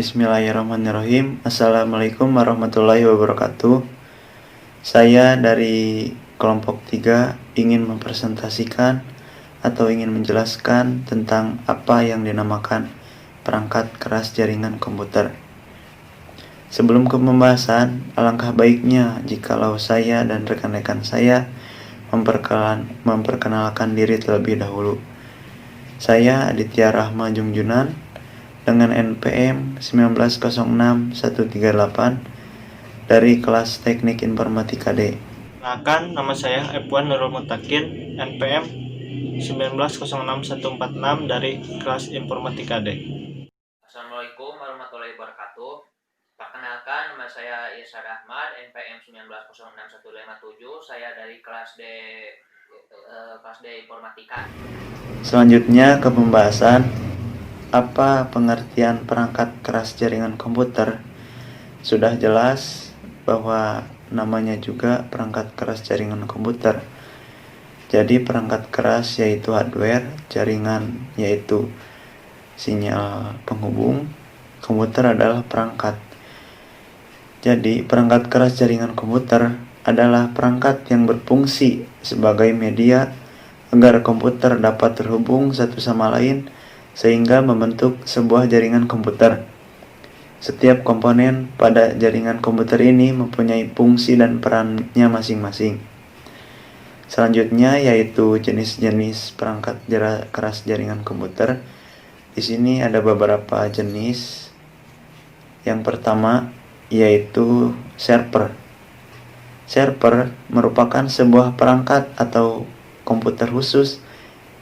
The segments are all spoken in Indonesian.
Bismillahirrahmanirrahim. Assalamualaikum warahmatullahi wabarakatuh. Saya dari kelompok 3 ingin mempresentasikan atau ingin menjelaskan tentang apa yang dinamakan perangkat keras jaringan komputer. Sebelum ke pembahasan, alangkah baiknya jikalau saya dan rekan-rekan saya memperkenalkan diri terlebih dahulu. Saya Aditya Rahma Jungjunan dengan NPM 1906138 dari kelas Teknik Informatika D. Perkenalkan, nama saya F1 Nurul Mutakin, NPM 1906146 dari kelas Informatika D. Assalamualaikum warahmatullahi wabarakatuh. Perkenalkan, nama saya Yesar Ahmad, NPM 1906157. Saya dari kelas D Informatika. Selanjutnya ke pembahasan. Apa pengertian perangkat keras jaringan komputer? Sudah jelas bahwa namanya juga perangkat keras jaringan komputer. Jadi perangkat keras yaitu hardware, jaringan yaitu sinyal penghubung, komputer adalah perangkat. Jadi perangkat keras jaringan komputer adalah perangkat yang berfungsi sebagai media agar komputer dapat terhubung satu sama lain sehingga membentuk sebuah jaringan komputer. Setiap komponen pada jaringan komputer ini mempunyai fungsi dan perannya masing-masing. Selanjutnya yaitu jenis-jenis perangkat keras jaringan komputer. Di sini ada beberapa jenis. Yang pertama yaitu server. Server merupakan sebuah perangkat atau komputer khusus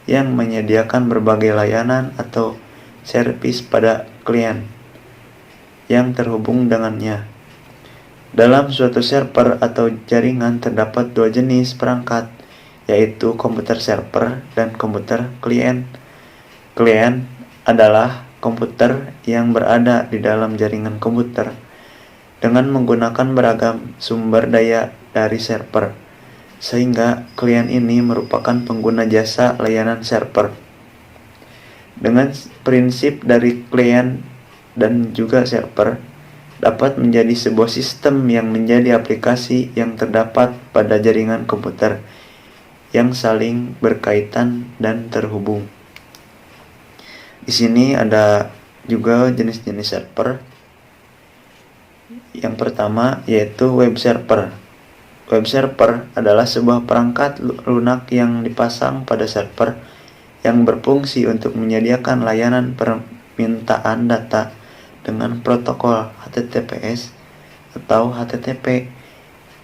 yang menyediakan berbagai layanan atau servis pada klien yang terhubung dengannya. Dalam suatu server atau jaringan terdapat dua jenis perangkat, yaitu komputer server dan komputer klien. Klien adalah komputer yang berada di dalam jaringan komputer dengan menggunakan beragam sumber daya dari server, sehingga klien ini merupakan pengguna jasa layanan server. Dengan prinsip dari klien dan juga server dapat menjadi sebuah sistem yang menjadi aplikasi yang terdapat pada jaringan komputer yang saling berkaitan dan terhubung. Di sini ada juga jenis-jenis server. Yang pertama yaitu web server. Web server adalah sebuah perangkat lunak yang dipasang pada server yang berfungsi untuk menyediakan layanan permintaan data dengan protokol HTTPS atau HTTP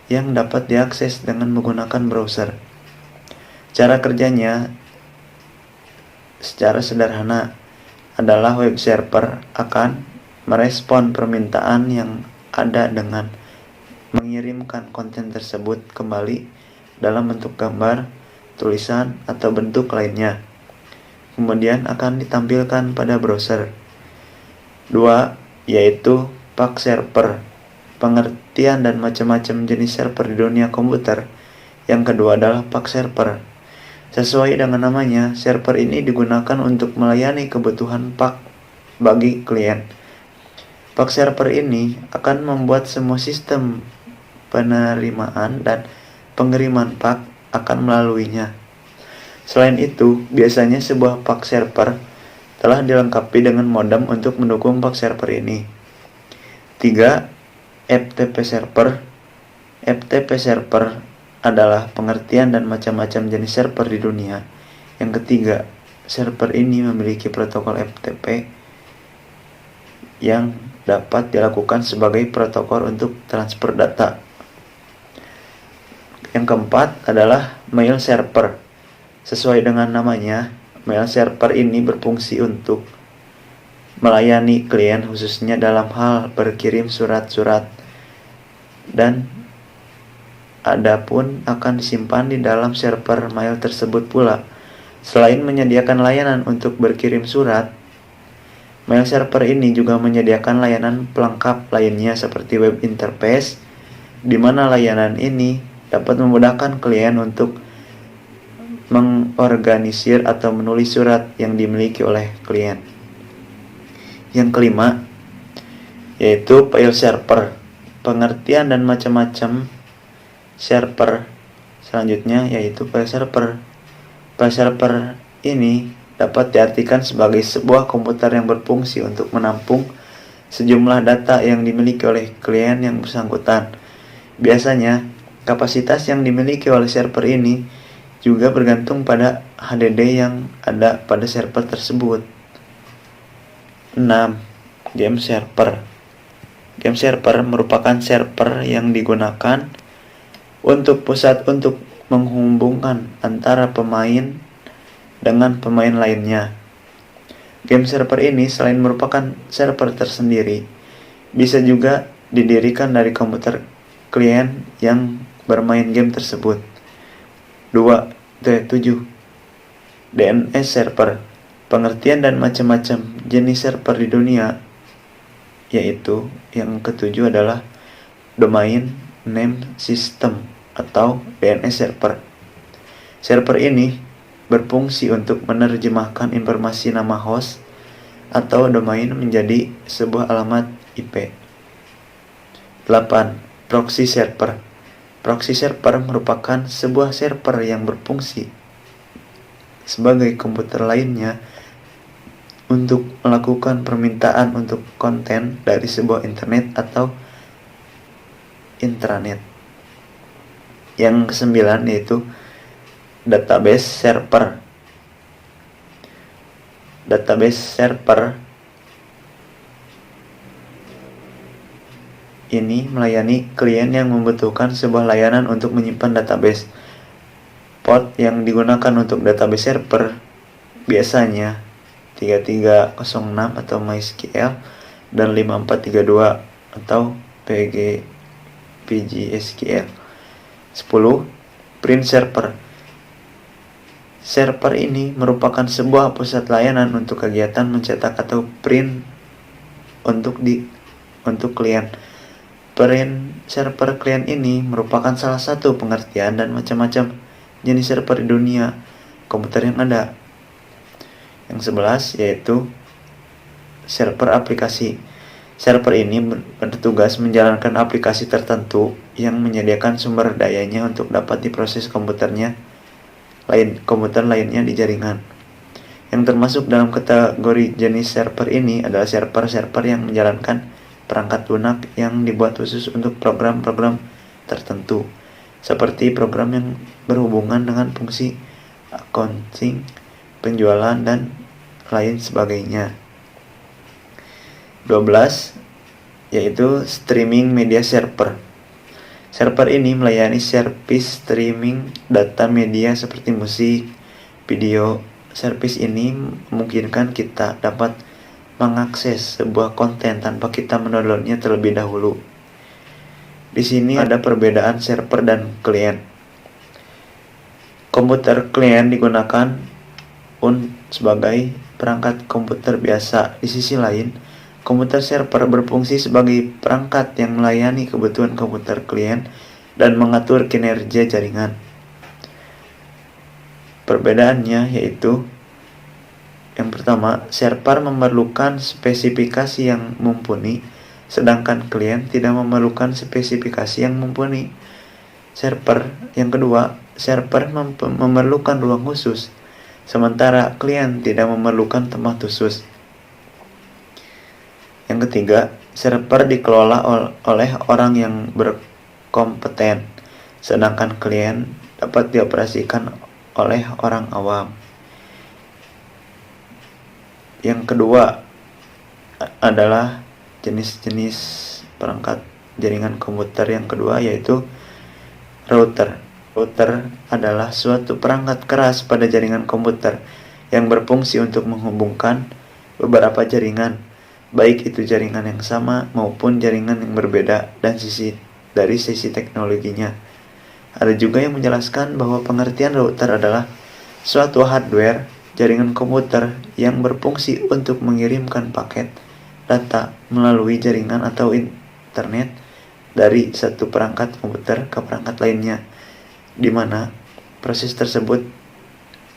yang dapat diakses dengan menggunakan browser. Cara kerjanya secara sederhana adalah web server akan merespon permintaan yang ada dengan mengirimkan konten tersebut kembali dalam bentuk gambar, tulisan, atau bentuk lainnya. Kemudian akan ditampilkan pada browser. 2. Yaitu PAK server. Pengertian dan macam-macam jenis server di dunia komputer. Yang kedua adalah PAK server. Sesuai dengan namanya, server ini digunakan untuk melayani kebutuhan PAK bagi klien. PAK server ini akan membuat semua sistem penerimaan dan pengiriman PAK akan melaluinya. Selain itu, biasanya sebuah PAK server telah dilengkapi dengan modem untuk mendukung PAK server ini. 3. FTP server. FTP server adalah pengertian dan macam-macam jenis server di dunia. Yang ketiga, server ini memiliki protokol FTP yang dapat dilakukan sebagai protokol untuk transfer data. Yang keempat adalah mail server. Sesuai dengan namanya, mail server ini berfungsi untuk melayani klien khususnya dalam hal berkirim surat-surat dan adapun akan disimpan di dalam server mail tersebut pula. Selain menyediakan layanan untuk berkirim surat, mail server ini juga menyediakan layanan pelengkap lainnya seperti web interface, di mana layanan ini dapat memudahkan klien untuk mengorganisir atau menulis surat yang dimiliki oleh klien. Yang kelima, yaitu file server. Pengertian dan macam-macam server selanjutnya yaitu file server. File server ini dapat diartikan sebagai sebuah komputer yang berfungsi untuk menampung sejumlah data yang dimiliki oleh klien yang bersangkutan. Biasanya, kapasitas yang dimiliki oleh server ini juga bergantung pada HDD yang ada pada server tersebut. 6. Game server. Game server merupakan server yang digunakan untuk pusat untuk menghubungkan antara pemain dengan pemain lainnya. Game server ini selain merupakan server tersendiri, bisa juga didirikan dari komputer klien yang bermain game tersebut. 7. DNS server. Pengertian dan macam-macam jenis server di dunia, yaitu yang ketujuh adalah Domain Name System atau DNS server. Server ini berfungsi untuk menerjemahkan informasi nama host atau domain menjadi sebuah alamat IP. 8. Proxy server. Proxy server merupakan sebuah server yang berfungsi sebagai komputer lainnya untuk melakukan permintaan untuk konten dari sebuah internet atau intranet. Yang kesembilan yaitu database server. Database server ini melayani klien yang membutuhkan sebuah layanan untuk menyimpan database. Port yang digunakan untuk database server biasanya 3306 atau MySQL dan 5432 atau PGSQL. 10. Print server. Server ini merupakan sebuah pusat layanan untuk kegiatan mencetak atau print untuk klien. Print server klien ini merupakan salah satu pengertian dan macam-macam jenis server di dunia komputer yang ada. Yang 11 yaitu server aplikasi. Server ini bertugas menjalankan aplikasi tertentu yang menyediakan sumber dayanya untuk dapat diproses komputer lainnya di jaringan. Yang termasuk dalam kategori jenis server ini adalah server-server yang menjalankan perangkat lunak yang dibuat khusus untuk program-program tertentu, seperti program yang berhubungan dengan fungsi accounting, penjualan, dan lain sebagainya. 12 yaitu streaming media server. Server ini melayani servis streaming data media seperti musik, video. Servis ini memungkinkan kita dapat mengakses sebuah konten tanpa kita mendownloadnya terlebih dahulu. Di sini ada perbedaan server dan klien. Komputer klien digunakan sebagai perangkat komputer biasa. Di sisi lain, komputer server berfungsi sebagai perangkat yang melayani kebutuhan komputer klien dan mengatur kinerja jaringan. Perbedaannya yaitu yang pertama, server memerlukan spesifikasi yang mumpuni, sedangkan klien tidak memerlukan spesifikasi yang mumpuni. Yang kedua, server memerlukan ruang khusus, sementara klien tidak memerlukan tempat khusus. Yang ketiga, server dikelola oleh orang yang berkompeten, sedangkan klien dapat dioperasikan oleh orang awam. Yang kedua adalah jenis-jenis perangkat jaringan komputer yang kedua yaitu router. Router adalah suatu perangkat keras pada jaringan komputer yang berfungsi untuk menghubungkan beberapa jaringan, baik itu jaringan yang sama maupun jaringan yang berbeda dari sisi teknologinya. Ada juga yang menjelaskan bahwa pengertian router adalah suatu hardware jaringan komputer yang berfungsi untuk mengirimkan paket data melalui jaringan atau internet dari satu perangkat komputer ke perangkat lainnya, di mana proses tersebut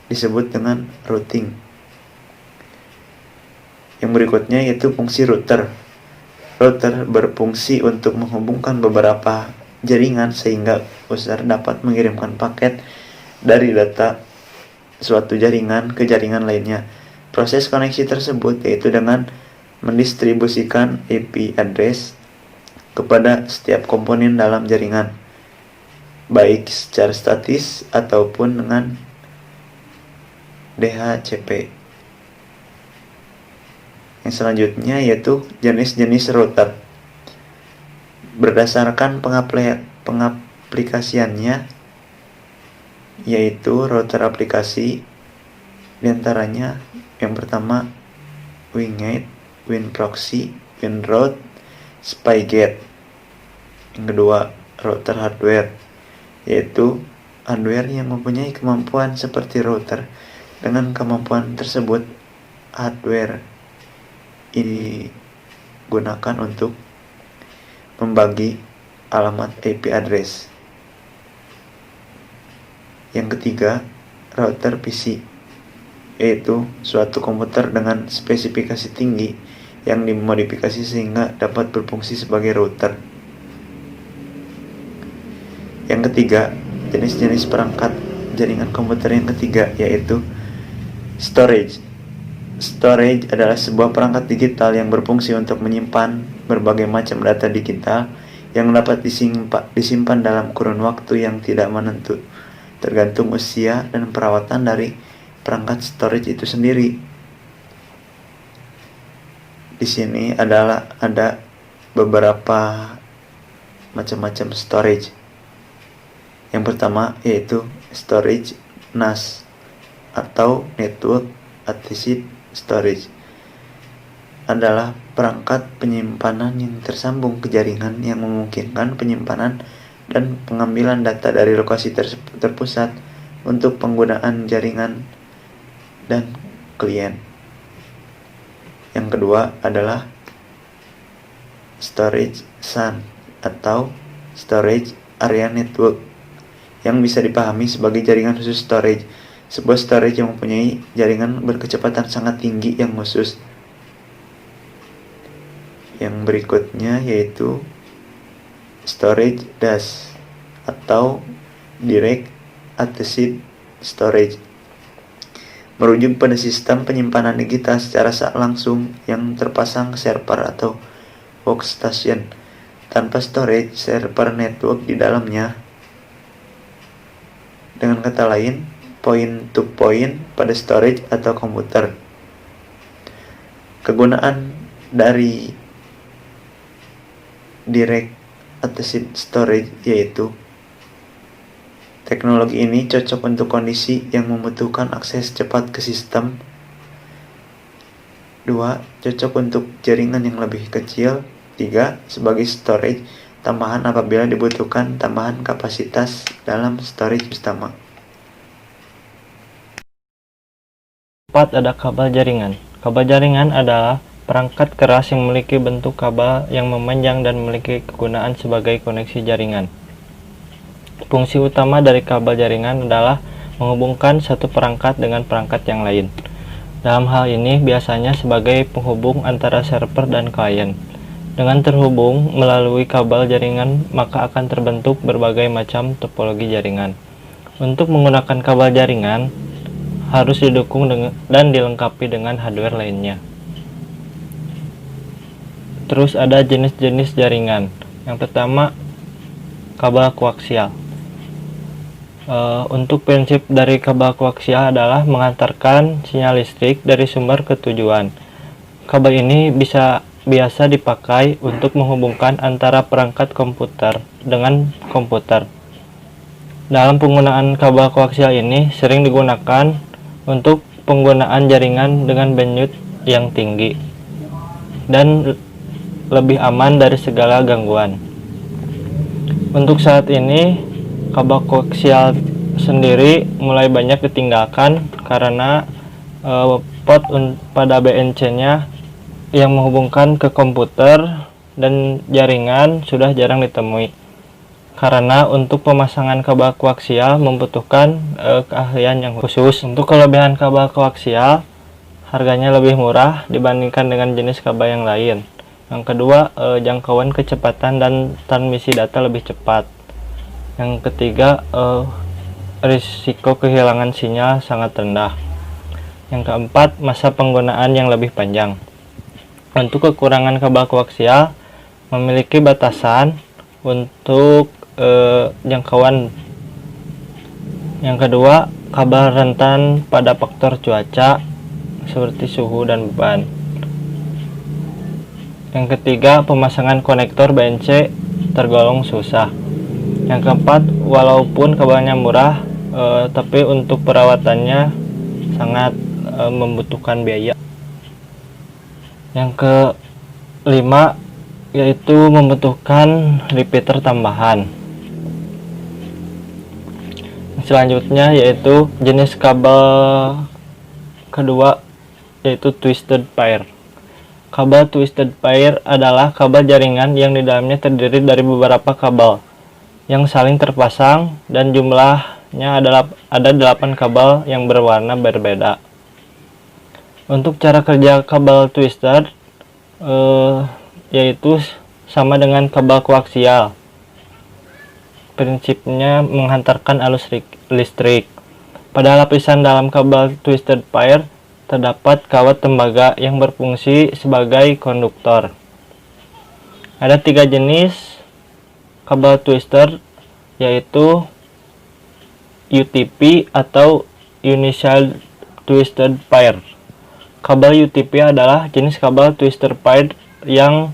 disebut dengan routing. Yang berikutnya yaitu fungsi router. Router berfungsi untuk menghubungkan beberapa jaringan sehingga user dapat mengirimkan paket dari data suatu jaringan ke jaringan lainnya. Proses koneksi tersebut yaitu dengan mendistribusikan IP address kepada setiap komponen dalam jaringan, baik secara statis ataupun dengan DHCP. Yang selanjutnya yaitu jenis-jenis router. Berdasarkan pengaplikasiannya, yaitu router aplikasi, diantaranya yang pertama WinGate, WinProxy, WinRoute, SpyGate. Yang kedua router hardware, yaitu hardware yang mempunyai kemampuan seperti router. Dengan kemampuan tersebut, hardware ini digunakan untuk membagi alamat IP address. Yang ketiga, router PC, yaitu suatu komputer dengan spesifikasi tinggi yang dimodifikasi sehingga dapat berfungsi sebagai router. Yang ketiga, jenis-jenis perangkat jaringan komputer yang ketiga yaitu storage. Storage adalah sebuah perangkat digital yang berfungsi untuk menyimpan berbagai macam data digital yang dapat disimpan dalam kurun waktu yang tidak menentu, tergantung usia dan perawatan dari perangkat storage itu sendiri. Di sini ada beberapa macam-macam storage. Yang pertama yaitu storage NAS atau Network Attached Storage, adalah perangkat penyimpanan yang tersambung ke jaringan yang memungkinkan penyimpanan dan pengambilan data dari lokasi terpusat untuk penggunaan jaringan dan klien. Yang kedua adalah storage SAN atau storage area network, yang bisa dipahami sebagai jaringan khusus storage. Sebuah storage yang mempunyai jaringan berkecepatan sangat tinggi yang khusus. Yang berikutnya yaitu storage DAS atau Direct Attached Storage, merujuk pada sistem penyimpanan digital secara langsung yang terpasang server atau workstation tanpa storage server network di dalamnya. Dengan kata lain, point to point pada storage atau komputer. Kegunaan dari Direct Attached Storage yaitu teknologi ini cocok untuk kondisi yang membutuhkan akses cepat ke sistem. 2. Cocok untuk jaringan yang lebih kecil. 3. Sebagai storage tambahan apabila dibutuhkan tambahan kapasitas dalam storage utama. 4. Ada kabel jaringan. Kabel jaringan adalah perangkat keras yang memiliki bentuk kabel yang memanjang dan memiliki kegunaan sebagai koneksi jaringan. Fungsi utama dari kabel jaringan adalah menghubungkan satu perangkat dengan perangkat yang lain. Dalam hal ini biasanya sebagai penghubung antara server dan klien. Dengan terhubung melalui kabel jaringan, maka akan terbentuk berbagai macam topologi jaringan. Untuk menggunakan kabel jaringan, harus didukung dan dilengkapi dengan hardware lainnya. Terus ada jenis-jenis jaringan. Yang pertama, kabel koaksial. Untuk prinsip dari kabel koaksial adalah mengantarkan sinyal listrik dari sumber ke tujuan. Kabel ini biasa dipakai untuk menghubungkan antara perangkat komputer dengan komputer. Dalam penggunaan kabel koaksial ini sering digunakan untuk penggunaan jaringan dengan bandwidth yang tinggi dan lebih aman dari segala gangguan. Untuk saat ini, kabel koaksial sendiri mulai banyak ditinggalkan karena port pada BNC-nya yang menghubungkan ke komputer dan jaringan sudah jarang ditemui. Karena untuk pemasangan kabel koaksial membutuhkan keahlian yang khusus. Untuk kelebihan kabel koaksial, harganya lebih murah dibandingkan dengan jenis kabel yang lain. Yang kedua, jangkauan kecepatan dan transmisi data lebih cepat. Yang ketiga, risiko kehilangan sinyal sangat rendah. Yang keempat, masa penggunaan yang lebih panjang. Untuk kekurangan kabel koaksial memiliki batasan untuk jangkauan. Yang kedua, kabel rentan pada faktor cuaca seperti suhu dan beban. Yang ketiga, pemasangan konektor BNC tergolong susah. Yang keempat, walaupun kabelnya murah, tapi untuk perawatannya sangat membutuhkan biaya. Yang kelima, yaitu membutuhkan repeater tambahan. Selanjutnya yaitu jenis kabel kedua, yaitu twisted pair. Kabel twisted pair adalah kabel jaringan yang di dalamnya terdiri dari beberapa kabel yang saling terpasang dan jumlahnya ada 8 kabel yang berwarna berbeda. Untuk cara kerja kabel twisted yaitu sama dengan kabel koaksial. Prinsipnya menghantarkan arus listrik. Pada lapisan dalam kabel twisted pair terdapat kawat tembaga yang berfungsi sebagai konduktor. Ada 3 jenis kabel twister, yaitu UTP atau Universal Twisted Pair. Kabel UTP adalah jenis kabel twister pair yang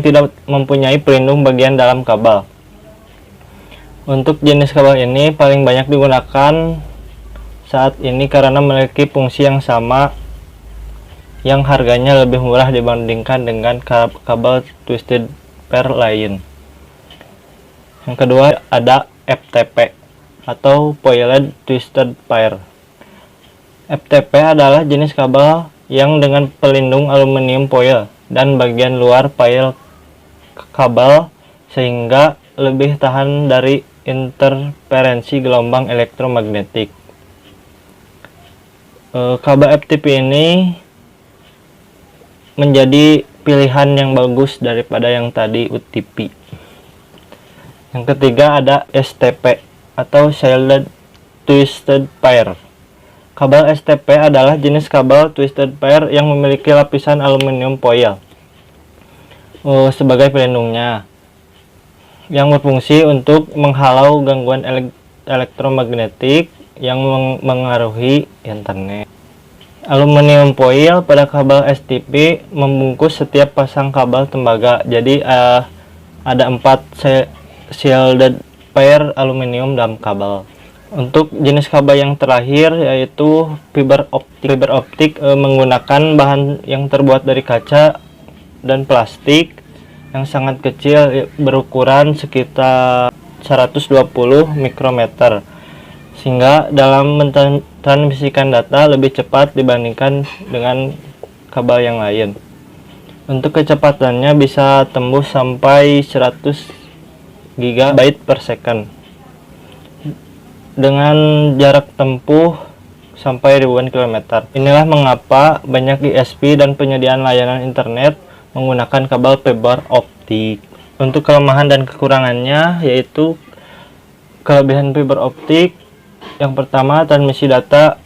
tidak mempunyai pelindung bagian dalam kabel. Untuk jenis kabel ini paling banyak digunakan saat ini karena memiliki fungsi yang sama, yang harganya lebih murah dibandingkan dengan kabel twisted pair lain. Yang kedua ada FTP atau Foiled Twisted Pair. FTP adalah jenis kabel yang dengan pelindung aluminium foil dan bagian luar pail kabel sehingga lebih tahan dari interferensi gelombang elektromagnetik. Kabel FTP ini menjadi pilihan yang bagus daripada yang tadi UTP. Yang ketiga ada STP atau Shielded Twisted Pair. Kabel STP adalah jenis kabel twisted pair yang memiliki lapisan aluminium foil sebagai pelindungnya, yang berfungsi untuk menghalau gangguan elektromagnetik yang mengaruhi internet. Aluminium foil pada kabel STP membungkus setiap pasang kabel tembaga. Jadi ada 4 shielded pair aluminium dalam kabel. Untuk jenis kabel yang terakhir yaitu fiber optik menggunakan bahan yang terbuat dari kaca dan plastik yang sangat kecil, berukuran sekitar 120 mikrometer, sehingga dalam mentransmisikan data lebih cepat dibandingkan dengan kabel yang lain. Untuk kecepatannya bisa tembus sampai 100 GB per second dengan jarak tempuh sampai ribuan kilometer. Inilah mengapa banyak ISP dan penyediaan layanan internet menggunakan kabel fiber optik. Untuk kelemahan dan kekurangannya yaitu kelebihan fiber optik, yang pertama transmisi data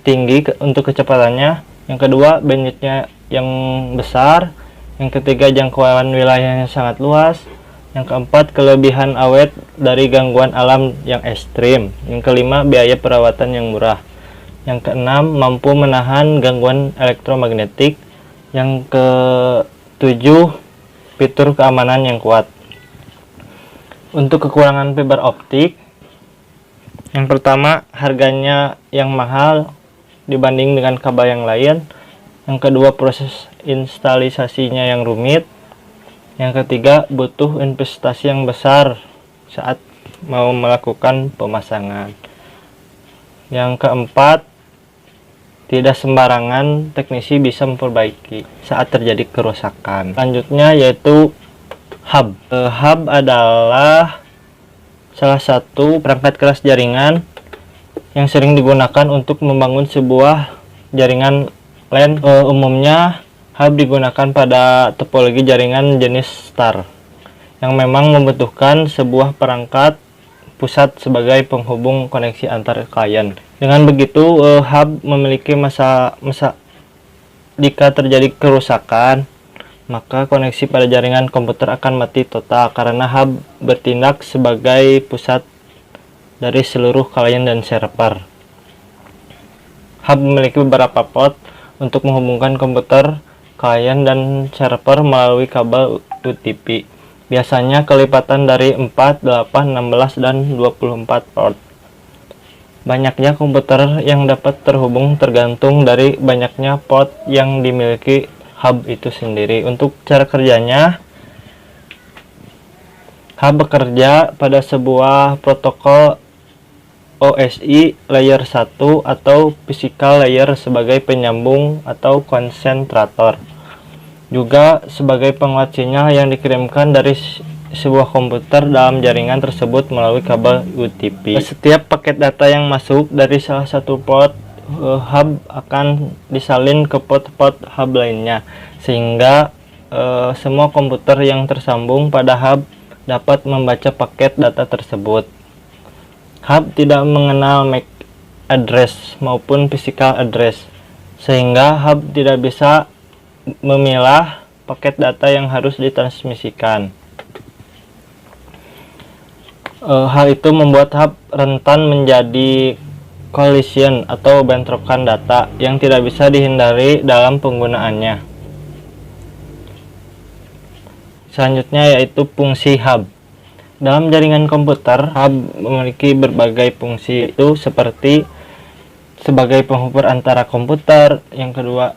tinggi untuk kecepatannya, yang kedua bandwidthnya yang besar, yang ketiga jangkauan wilayahnya sangat luas, yang keempat kelebihan awet dari gangguan alam yang ekstrim, yang kelima biaya perawatan yang murah, yang keenam mampu menahan gangguan elektromagnetik, yang ketujuh fitur keamanan yang kuat. Untuk kekurangan fiber optik, yang pertama harganya yang mahal dibanding dengan kabel yang lain, yang kedua proses instalisasinya yang rumit, yang ketiga butuh investasi yang besar saat mau melakukan pemasangan, yang keempat tidak sembarangan teknisi bisa memperbaiki saat terjadi kerusakan. Selanjutnya yaitu hub. Hub adalah salah satu perangkat keras jaringan yang sering digunakan untuk membangun sebuah jaringan LAN. Umumnya hub digunakan pada topologi jaringan jenis star yang memang membutuhkan sebuah perangkat pusat sebagai penghubung koneksi antar klien. Dengan begitu, hub memiliki masa jika terjadi kerusakan, maka koneksi pada jaringan komputer akan mati total karena hub bertindak sebagai pusat dari seluruh klien dan server. Hub memiliki beberapa port untuk menghubungkan komputer, klien, dan server melalui kabel UTP. Biasanya kelipatan dari 4, 8, 16, dan 24 port. Banyaknya komputer yang dapat terhubung tergantung dari banyaknya port yang dimiliki hub itu sendiri. Untuk cara kerjanya, hub bekerja pada sebuah protokol OSI layer 1 atau physical layer sebagai penyambung atau konsentrator, juga sebagai penguat sinyal yang dikirimkan dari sebuah komputer dalam jaringan tersebut melalui kabel UTP. Setiap paket data yang masuk dari salah satu port hub akan disalin ke port-port hub lainnya, sehingga semua komputer yang tersambung pada hub dapat membaca paket data tersebut. Hub tidak mengenal MAC address maupun physical address, sehingga hub tidak bisa memilah paket data yang harus ditransmisikan. Hal itu membuat hub rentan menjadi collision atau bentrokan data yang tidak bisa dihindari dalam penggunaannya. Selanjutnya yaitu fungsi hub. Dalam jaringan komputer, hub memiliki berbagai fungsi, yaitu seperti sebagai penghubung antara komputer, yang kedua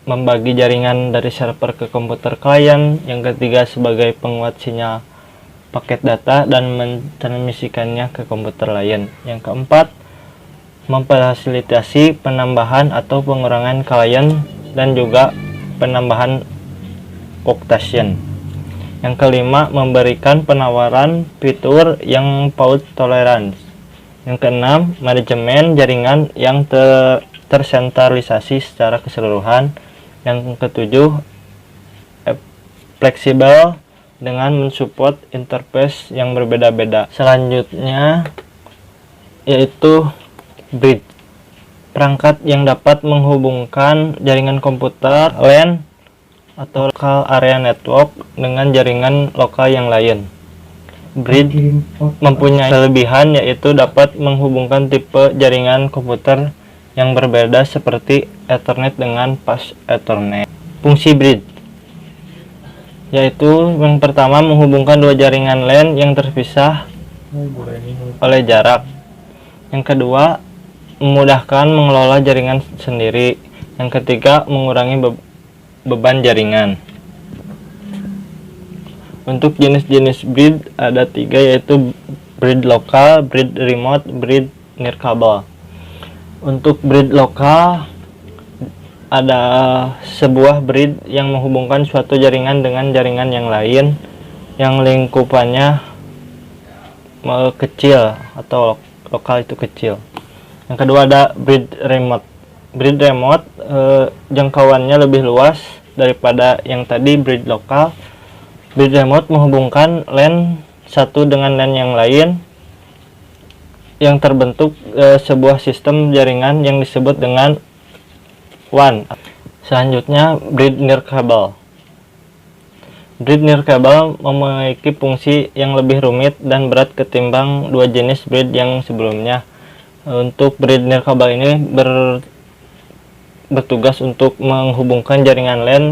membagi jaringan dari server ke komputer klien, yang ketiga sebagai penguat sinyal paket data dan mentransmisikannya ke komputer lain, yang keempat memfasilitasi penambahan atau pengurangan klien dan juga penambahan occasion. Yang kelima, memberikan penawaran fitur yang fault tolerance. Yang keenam, manajemen jaringan yang tersentralisasi secara keseluruhan. Yang ketujuh, fleksibel dengan mensupport interface yang berbeda-beda. Selanjutnya yaitu bridge, perangkat yang dapat menghubungkan jaringan komputer LAN atau local area network dengan jaringan lokal yang lain. Bridge mempunyai kelebihan, yaitu dapat menghubungkan tipe jaringan komputer yang berbeda seperti Ethernet dengan Fast Ethernet. Fungsi bridge yaitu yang pertama, menghubungkan dua jaringan LAN yang terpisah oleh jarak. Yang kedua, memudahkan mengelola jaringan sendiri. Yang ketiga, mengurangi beban jaringan. Untuk jenis-jenis bridge ada tiga, yaitu bridge lokal, bridge remote, bridge nirkabel. Untuk bridge lokal, ada sebuah bridge yang menghubungkan suatu jaringan dengan jaringan yang lain yang lingkupannya kecil atau lokal itu kecil. Yang kedua ada bridge remote. Bridge remote jangkauannya lebih luas daripada yang tadi bridge lokal. Bridge remote menghubungkan LAN satu dengan LAN yang lain yang terbentuk sebuah sistem jaringan yang disebut dengan WAN. Selanjutnya bridge nirkabel. Bridge nirkabel memiliki fungsi yang lebih rumit dan berat ketimbang dua jenis bridge yang sebelumnya. Untuk bridge nirkabel ini bertugas untuk menghubungkan jaringan LAN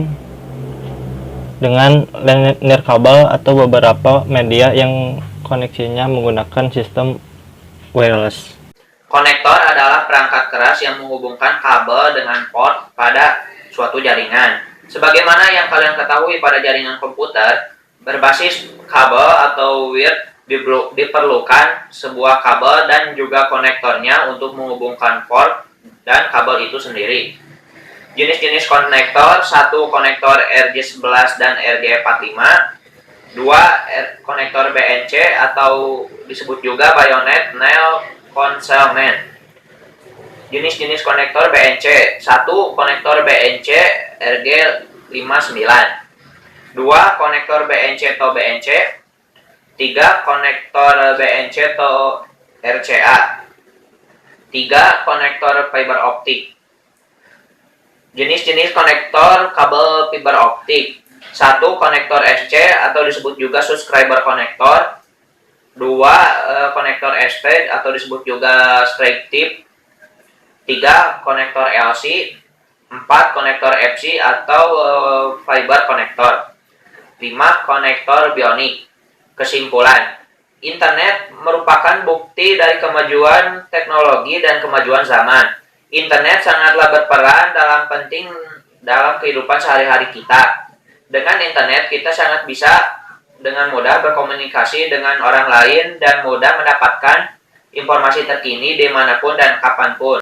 dengan LAN nirkabel atau beberapa media yang koneksinya menggunakan sistem wireless. Konektor adalah perangkat keras yang menghubungkan kabel dengan port pada suatu jaringan. Sebagaimana yang kalian ketahui, pada jaringan komputer berbasis kabel atau wire diperlukan sebuah kabel dan juga konektornya untuk menghubungkan port dan kabel itu sendiri. Jenis-jenis konektor: 1. Konektor RJ11 dan RJ45, 2. Konektor BNC atau disebut juga bayonet nail concealment. Jenis-jenis konektor BNC. 1. Konektor BNC RG59. 2. Konektor BNC atau BNC. 3. Konektor BNC atau RCA. 3. Konektor fiber optik. Jenis-jenis konektor kabel fiber optik. 1. Konektor SC atau disebut juga subscriber konektor. 2. Konektor SP atau disebut juga straight tip. 3. Konektor LC. 4. Konektor FC atau fiber konektor. 5. Konektor bionik. Kesimpulan, internet merupakan bukti dari kemajuan teknologi dan kemajuan zaman. Internet sangatlah berperan penting dalam kehidupan sehari-hari kita. Dengan internet, kita sangat bisa dengan mudah berkomunikasi dengan orang lain dan mudah mendapatkan informasi terkini dimanapun dan kapanpun.